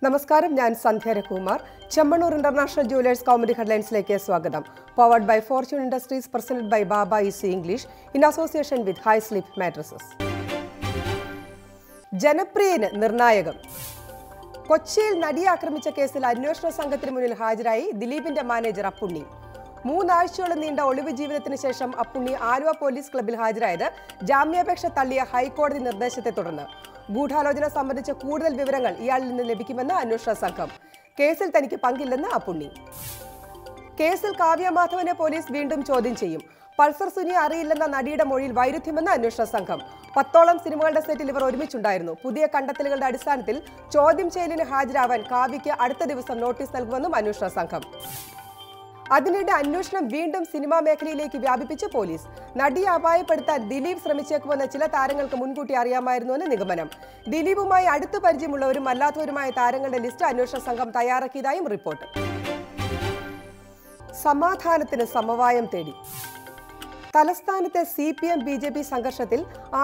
നമസ്കാരം, ഞാൻ Sandhya Raghukumar. Chemmanur international jewellers Kaumudi ഹെഡ്ലൈൻസിലേക്ക് സ്വാഗതം. Powered by fortune industries, presented by Baba easy English in association with high sleep mattresses. ജനപ്രിയന് നിർണായകം. കൊച്ചിയിൽ നടിയെ ആക്രമിച്ച കേസിൽ അന്വേഷണ സംഘത്തിന് മുന്നിൽ ഹാജരായി ദിലീപിന്റെ മാനേജർ അപ്പുണ്ണി. 3 ആഴ്ചയോളം നീണ്ട ഒളിവ് ജീവിതത്തിന് ശേഷം അപ്പുണ്ണി ആലുവ പോലീസ് ക്ലബ്ബിൽ ഹാജരായത് ജാമ്യാപേക്ഷ തള്ളിയ ഹൈക്കോടതി നിർദ്ദേശത്തെ തുടർന്ന്. ഗൂഢാലോചന സംബന്ധിച്ച കൂടുതൽ വിവരങ്ങൾ ഇയാളിൽ നിന്ന് ലഭിക്കുമെന്ന് അന്വേഷണ സംഘം. കേസിൽ തനിക്ക് പങ്കില്ലെന്ന് അപ്പുണ്ണി. കേസിൽ കാവ്യ മാധവനെ പോലീസ് വീണ്ടും ചോദ്യം ചെയ്യും. പൾസർ സുനിയെ അറിയില്ലെന്ന നടിയുടെ മൊഴിയിൽ വൈരുദ്ധ്യമെന്ന് അന്വേഷണ സംഘം. 10ഓളം സിനിമകളുടെ സെറ്റിൽ ഇവർ ഒരുമിച്ചുണ്ടായിരുന്നു. പുതിയ കണ്ടെത്തലുകളുടെ അടിസ്ഥാനത്തിൽ ചോദ്യം ചെയ്യലിന് ഹാജരാവാൻ കാവ്യയ്ക്ക് അടുത്ത ദിവസം നോട്ടീസ് നൽകുമെന്നും അന്വേഷണ സംഘം. അതിനിടെ അന്വേഷണം വീണ്ടും സിനിമാ മേഖലയിലേക്ക് വ്യാപിപ്പിച്ച് പോലീസ്. നടിയെ അപായപ്പെടുത്താൻ ദിലീപ് ശ്രമിച്ചേക്കുമെന്ന് ചില താരങ്ങൾക്ക് മുൻകൂട്ടി അറിയാമായിരുന്നുവെന്ന് നിഗമനം. ദിലീപുമായി അടുത്തു പരിചയമുള്ളവരും അല്ലാത്തവരുമായ താരങ്ങളുടെ ലിസ്റ്റ് അന്വേഷണ സംഘം തയ്യാറാക്കിയതായും റിപ്പോർട്ട്. സമാധാനത്തിന് സമവായം തേടി. തലസ്ഥാനത്തെ CPM BJP സംഘർഷത്തിൽ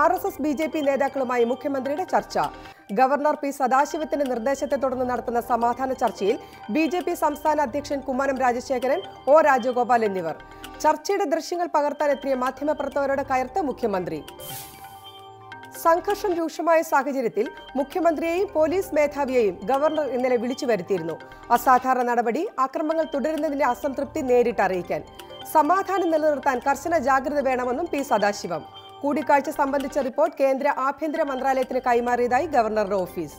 RSS BJP നേതാക്കളുമായി മുഖ്യമന്ത്രിയുടെ ചർച്ച. ഗവർണർ P സദാശിവത്തിന്റെ നിർദ്ദേശത്തെ തുടർന്ന് നടത്തുന്ന സമാധാന ചർച്ചയിൽ BJP സംസ്ഥാന അധ്യക്ഷൻ കുമ്മനം രാജശേഖരൻ, O രാജഗോപാൽ എന്നിവർ. ചർച്ചയുടെ ദൃശ്യങ്ങൾ പകർത്താനെത്തിയ മാധ്യമപ്രവർത്തകരോട് കയർത്ത മുഖ്യമന്ത്രി. സംഘർഷം രൂക്ഷമായ സാഹചര്യത്തിൽ മുഖ്യമന്ത്രിയെയും പോലീസ് മേധാവിയെയും ഗവർണർ ഇന്നലെ വിളിച്ചു വരുത്തിയിരുന്നു. അസാധാരണ നടപടി, അക്രമങ്ങൾ തുടരുന്നതിന്റെ അസംതൃപ്തി നേരിട്ട് അറിയിക്കാൻ. സമാധാനം നിലനിർത്താൻ കർശന ജാഗ്രത വേണമെന്നും P സദാശിവം. കൂടിക്കാഴ്ച സംബന്ധിച്ച റിപ്പോർട്ട് കേന്ദ്ര ആഭ്യന്തര മന്ത്രാലയത്തിന് കൈമാറിയതായി ഗവർണറുടെ ഓഫീസ്.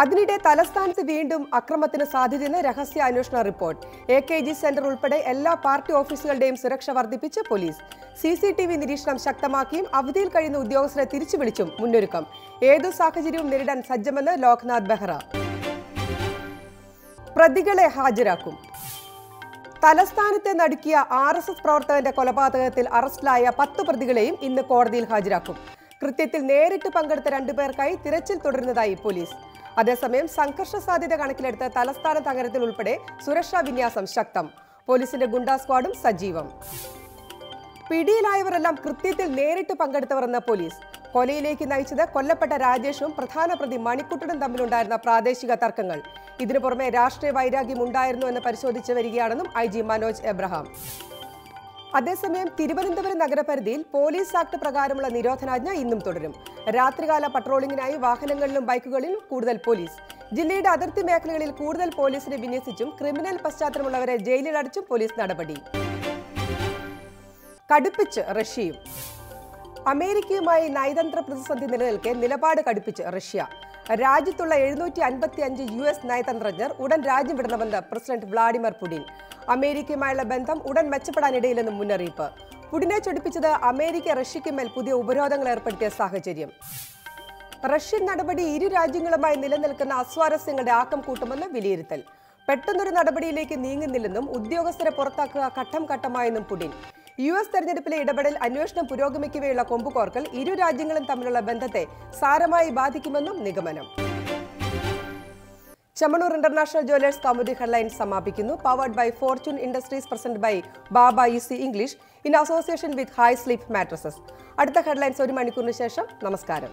അതിനിടെ തലസ്ഥാനത്ത് വീണ്ടും അക്രമത്തിന് സാധ്യതയെന്ന് രഹസ്യ അന്വേഷണ റിപ്പോർട്ട്. AKG സെന്റർ ഉൾപ്പെടെ എല്ലാ പാർട്ടി ഓഫീസുകളുടെയും സുരക്ഷ വർദ്ധിപ്പിച്ച് പോലീസ്. CCTV നിരീക്ഷണം ശക്തമാക്കിയും അവധിയിൽ കഴിയുന്ന ഉദ്യോഗസ്ഥരെ തിരിച്ചു വിളിച്ചും മുന്നൊരുക്കം. ഏതു സാഹചര്യവും നേരിടാൻ സജ്ജമെന്ന് ലോക്നാഥ് ബെഹ്റ. പ്രതികളെ ഹാജരാക്കും. തലസ്ഥാനത്തെ നടുക്കിയ RSS പ്രവർത്തകന്റെ കൊലപാതകത്തിൽ അറസ്റ്റിലായ 10 പ്രതികളെയും ഇന്ന് കോടതിയിൽ ഹാജരാക്കും. കൃത്യത്തിൽ നേരിട്ട് പങ്കെടുത്ത 2 പേർക്കായി തിരച്ചിൽ തുടരുന്നതായി പോലീസ്. അതേസമയം സംഘർഷ സാധ്യത കണക്കിലെടുത്ത് തലസ്ഥാന നഗരത്തിൽ ഉൾപ്പെടെ സുരക്ഷാ വിന്യാസം ശക്തം. പോലീസിന്റെ ഗുണ്ടാ സ്ക്വാഡും സജീവം. പിടിയിലായവരെല്ലാം കൃത്യത്തിൽ നേരിട്ട് പങ്കെടുത്തവരെന്ന് പോലീസ്. കൊലയിലേക്ക് നയിച്ചത് കൊല്ലപ്പെട്ട രാജേഷും പ്രധാന പ്രതി മണിക്കുട്ടനും തമ്മിലുണ്ടായിരുന്ന പ്രാദേശിക തർക്കങ്ങൾ. ഇതിനു പുറമെ രാഷ്ട്രീയ വൈരാഗ്യം ഉണ്ടായിരുന്നു എന്ന് പരിശോധിച്ചു വരികയാണെന്നും IG മനോജ് എബ്രഹാം. അതേസമയം തിരുവനന്തപുരം നഗരപരിധിയിൽ പോലീസ് ആക്ട് പ്രകാരമുള്ള നിരോധനാജ്ഞ ഇന്നും തുടരും. രാത്രികാല പട്രോളിംഗിനായി വാഹനങ്ങളിലും ബൈക്കുകളിലും കൂടുതൽ പോലീസ്. ജില്ലയുടെ അതിർത്തി മേഖലകളിൽ കൂടുതൽ പോലീസിനെ വിന്യസിച്ചും ക്രിമിനൽ പശ്ചാത്തലമുള്ളവരെ ജയിലിലടച്ചും പോലീസ് നടപടി. കടുപ്പിച്ച് റഷ്യയും. അമേരിക്കയുമായി നയതന്ത്ര പ്രതിസന്ധി നിലനിൽക്കെ നിലപാട് കടുപ്പിച്ച് റഷ്യ. രാജ്യത്തുള്ള 755 US നയതന്ത്രജ്ഞർ ഉടൻ രാജ്യം വിടണമെന്ന് പ്രസിഡന്റ് വ്ളാഡിമിർ പുടിൻ. അമേരിക്കയുമായുള്ള ബന്ധം ഉടൻ മെച്ചപ്പെടാനിടയില്ലെന്നും മുന്നറിയിപ്പ്. പുടിനെ ചൊടിപ്പിച്ചത് അമേരിക്ക റഷ്യയ്ക്ക് മേൽ പുതിയ ഉപരോധങ്ങൾ ഏർപ്പെടുത്തിയ സാഹചര്യം. റഷ്യൻ നടപടി ഇരു രാജ്യങ്ങളുമായി നിലനിൽക്കുന്ന അസ്വാരസ്യങ്ങളുടെ ആക്കം കൂട്ടുമെന്ന് വിലയിരുത്തൽ. പെട്ടെന്നൊരു നടപടിയിലേക്ക് നീങ്ങുന്നില്ലെന്നും ഉദ്യോഗസ്ഥരെ പുറത്താക്കുക ഘട്ടം ഘട്ടമായെന്നും പുടിൻ. US തെരഞ്ഞെടുപ്പിലെ ഇടപെടൽ അന്വേഷണം പുരോഗമിക്കവെയുള്ള കൊമ്പുകോർക്കൽ ഇരു രാജ്യങ്ങളും തമ്മിലുള്ള ബന്ധത്തെ സാരമായി ബാധിക്കുമെന്നും നിഗമനം. Chemmanur international jewellers Kaumudi headlines സമാപിക്കുന്നു. Powered by fortune industries, presented by Baba easy English in association with high sleep mattresses. അടുത്ത ഹെഡ്ലൈൻസ് 1 മണിക്കൂറിന് ശേഷം. നമസ്കാരം.